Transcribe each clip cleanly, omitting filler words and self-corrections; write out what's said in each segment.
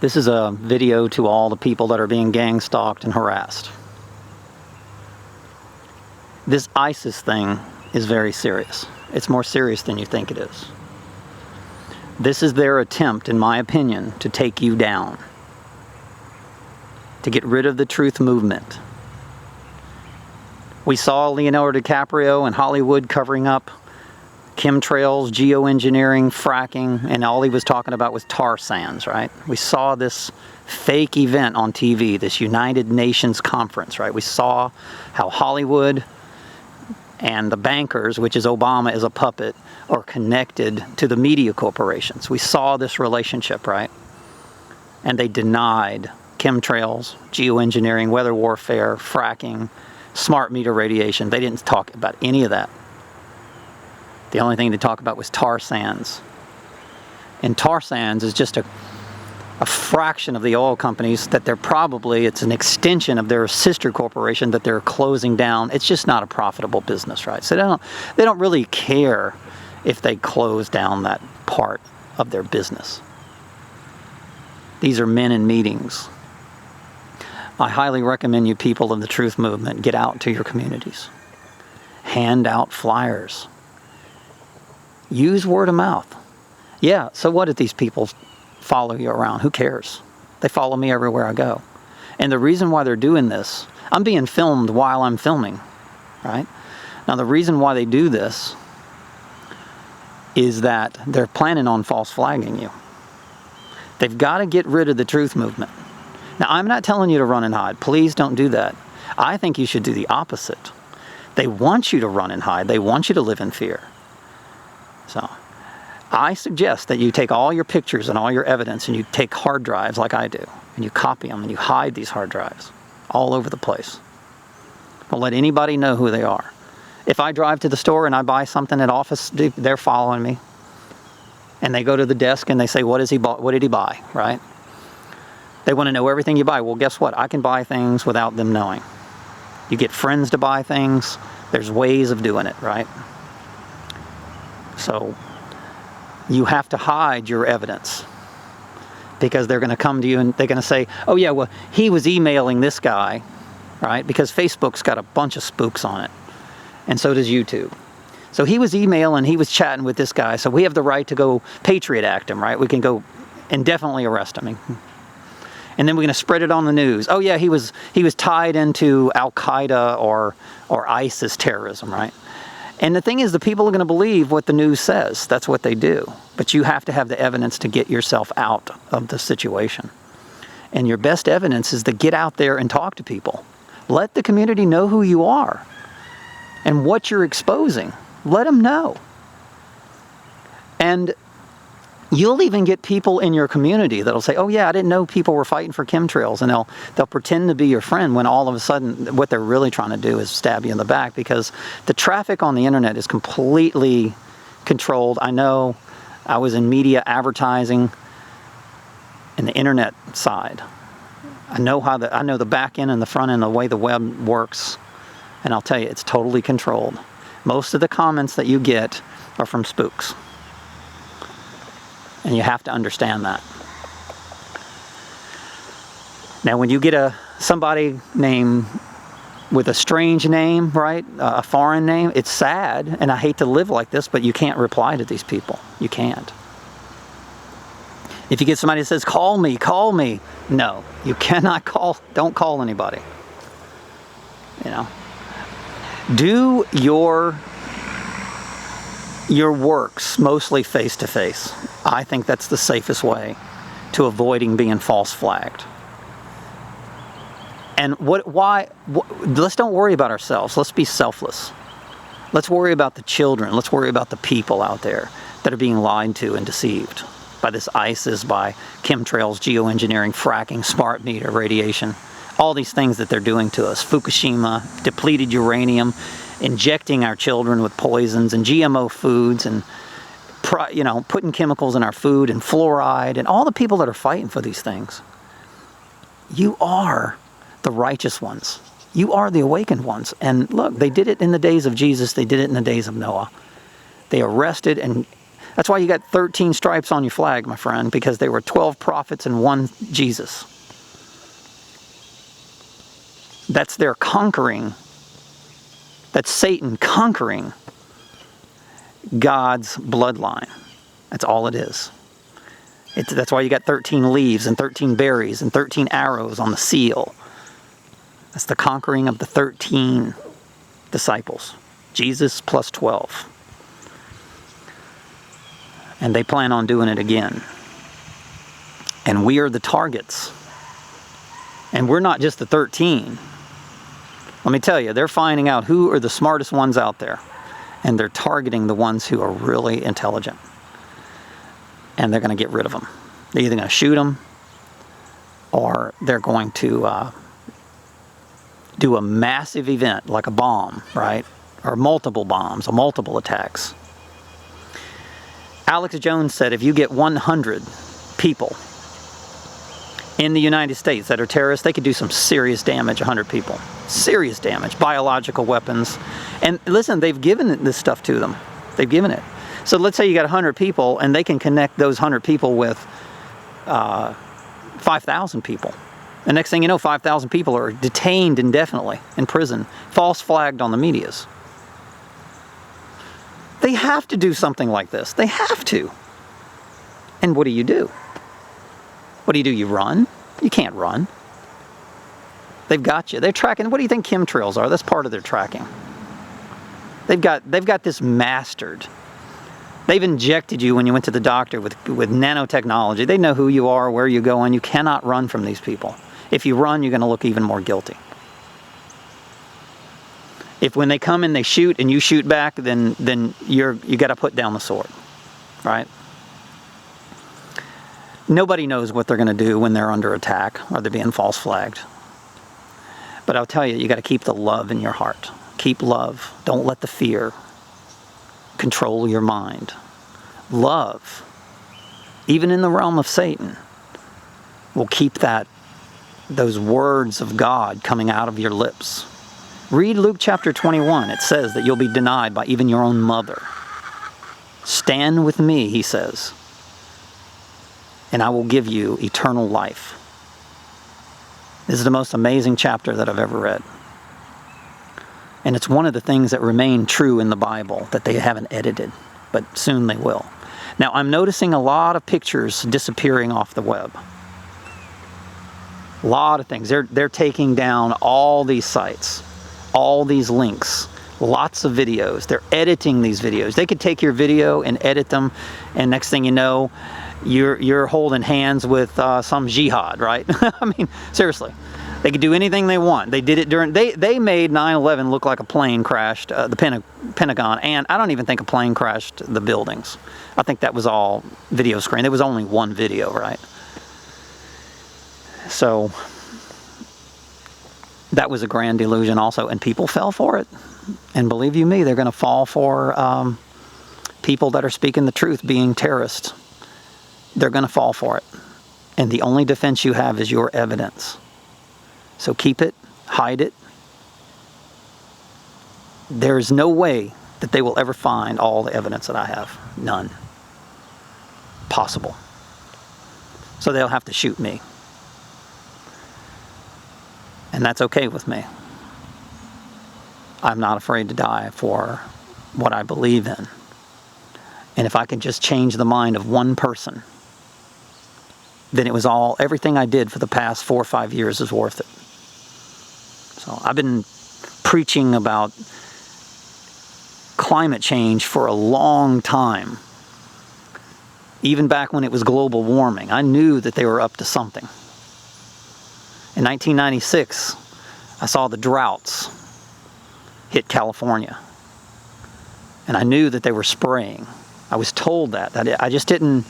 This is a video to all the people that are being gang stalked and harassed. This ISIS thing is very serious. It's more serious than you think it is. This is their attempt, in my opinion, to take you down, to get rid of the truth movement. We saw Leonardo DiCaprio in Hollywood covering up chemtrails, geoengineering, fracking, and all he was talking about was tar sands, right? We saw this fake event on TV, this United Nations conference, right? We saw how Hollywood and the bankers, which is Obama as a puppet, are connected to the media corporations. We saw this relationship, right? And they denied chemtrails, geoengineering, weather warfare, fracking, smart meter radiation. They didn't talk about any of that. The only thing they talk about was tar sands. And tar sands is just a fraction of the oil companies that it's an extension of their sister corporation that they're closing down. It's just not a profitable business, right? So they don't really care if they close down that part of their business. These are men in meetings. I highly recommend you people in the truth movement get out to your communities. Hand out flyers. Use word of mouth. Yeah, so what if these people follow you around? Who cares? They follow me everywhere I go. And the reason why they're doing this, I'm being filmed while I'm filming, right? Now, the reason why they do this is that they're planning on false flagging you. They've got to get rid of the truth movement. Now, I'm not telling you to run and hide. Please don't do that. I think you should do the opposite. They want you to run and hide. They want you to live in fear. So I suggest that you take all your pictures and all your evidence and you take hard drives like I do, and you copy them and you hide these hard drives all over the place. Don't let anybody know who they are. If I drive to the store and I buy something at office, they're following me. And they go to the desk and they say, what did he buy, right? They want to know everything you buy. Well, guess what? I can buy things without them knowing. You get friends to buy things. There's ways of doing it, right? So you have to hide your evidence, because they're going to come to you and they're going to say, oh yeah, well, he was emailing this guy, right? Because Facebook's got a bunch of spooks on it, and so does YouTube. So he was emailing, he was chatting with this guy, so we have the right to go Patriot Act him, right? We can go indefinitely arrest him. And then we're going to spread it on the news. Oh yeah, he was tied into Al-Qaeda or ISIS terrorism, right? And the thing is, the people are going to believe what the news says. That's what they do. But you have to have the evidence to get yourself out of the situation. And your best evidence is to get out there and talk to people. Let the community know who you are and what you're exposing. Let them know. And you'll even get people in your community that'll say, oh yeah, I didn't know people were fighting for chemtrails. And they'll pretend to be your friend when all of a sudden what they're really trying to do is stab you in the back, because the traffic on the internet is completely controlled. I know I was in media advertising in the internet side. I know the back end and the front end, the way the web works. And I'll tell you, it's totally controlled. Most of the comments that you get are from spooks. And you have to understand that. Now, when you get somebody name with a strange name, right, a foreign name, it's sad, and I hate to live like this, but you can't reply to these people. You can't. If you get somebody that says, call me, no, you cannot call, don't call anybody. You know, do your works mostly face-to-face. I think that's the safest way to avoiding being false flagged. And let's don't worry about ourselves. Let's be selfless. Let's worry about the children. Let's worry about the people out there that are being lied to and deceived by this ISIS, by chemtrails, geoengineering, fracking, smart meter, radiation, all these things that they're doing to us. Fukushima, depleted uranium, injecting our children with poisons and GMO foods, and putting chemicals in our food and fluoride, and all the people that are fighting for these things. You are the righteous ones. You are the awakened ones. And look, they did it in the days of Jesus. They did it in the days of Noah. They arrested and That's why you got 13 stripes on your flag, my friend, because there were 12 prophets and one Jesus. That's their conquering. That's Satan conquering God's bloodline. That's all it is. That's why you got 13 leaves and 13 berries and 13 arrows on the seal. That's the conquering of the 13 disciples. Jesus plus 12. And they plan on doing it again. And we are the targets. And we're not just the 13. Let me tell you, they're finding out who are the smartest ones out there. And they're targeting the ones who are really intelligent. And they're going to get rid of them. They're either going to shoot them, or they're going to do a massive event like a bomb, right? Or multiple bombs, or multiple attacks. Alex Jones said if you get 100 people in the United States that are terrorists, they could do some serious damage, 100 people. Serious damage, biological weapons. And listen, they've given this stuff to them. They've given it. So let's say you got 100 people, and they can connect those 100 people with 5,000 people. The next thing you know, 5,000 people are detained indefinitely in prison, false flagged on the medias. They have to do something like this. They have to. And what do? What do? You run? You can't run. They've got you. They're tracking. What do you think chemtrails are? That's part of their tracking. They've got this mastered. They've injected you when you went to the doctor with nanotechnology. They know who you are, where you're going. You cannot run from these people. If you run, you're going to look even more guilty. If when they come and they shoot and you shoot back, then you got to put down the sword, right? Nobody knows what they're going to do when they're under attack or they're being false flagged. But I'll tell you, you got to keep the love in your heart. Keep love. Don't let the fear control your mind. Love, even in the realm of Satan, will keep those words of God coming out of your lips. Read Luke chapter 21. It says that you'll be denied by even your own mother. Stand with me, he says, and I will give you eternal life. This is the most amazing chapter that I've ever read. And it's one of the things that remain true in the Bible that they haven't edited, but soon they will. Now, I'm noticing a lot of pictures disappearing off the web. A lot of things. They're taking down all these sites, all these links, lots of videos. They're editing these videos. They could take your video and edit them, and next thing you know, you're holding hands with some jihad, right? I mean, seriously. They could do anything they want. They did it during... They made 9/11 look like a plane crashed the Pentagon, and I don't even think a plane crashed the buildings. I think that was all video screen. There was only one video, right? So that was a grand delusion also, and people fell for it. And believe you me, they're going to fall for people that are speaking the truth being terrorists. They're going to fall for it. And the only defense you have is your evidence. So keep it, hide it. There's no way that they will ever find all the evidence that I have. None. Possible. So they'll have to shoot me. And that's okay with me. I'm not afraid to die for what I believe in. And if I can just change the mind of one person, then it was everything I did for the past 4 or 5 years is worth it. So I've been preaching about climate change for a long time. Even back when it was global warming, I knew that they were up to something. In 1996, I saw the droughts hit California. And I knew that they were spraying. I was told that. I just didn't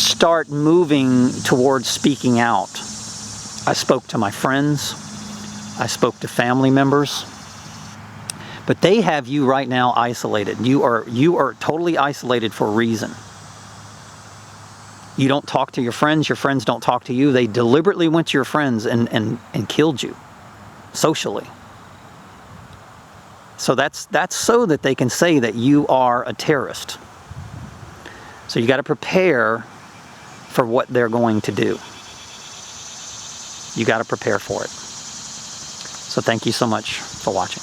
start moving towards speaking out. I spoke to my friends. I spoke to family members. But they have you right now isolated. You are totally isolated for a reason. You don't talk to your friends don't talk to you. They deliberately went to your friends and killed you socially. So that's so that they can say that you are a terrorist. So you got to prepare for what they're going to do. You got to prepare for it. So thank you so much for watching.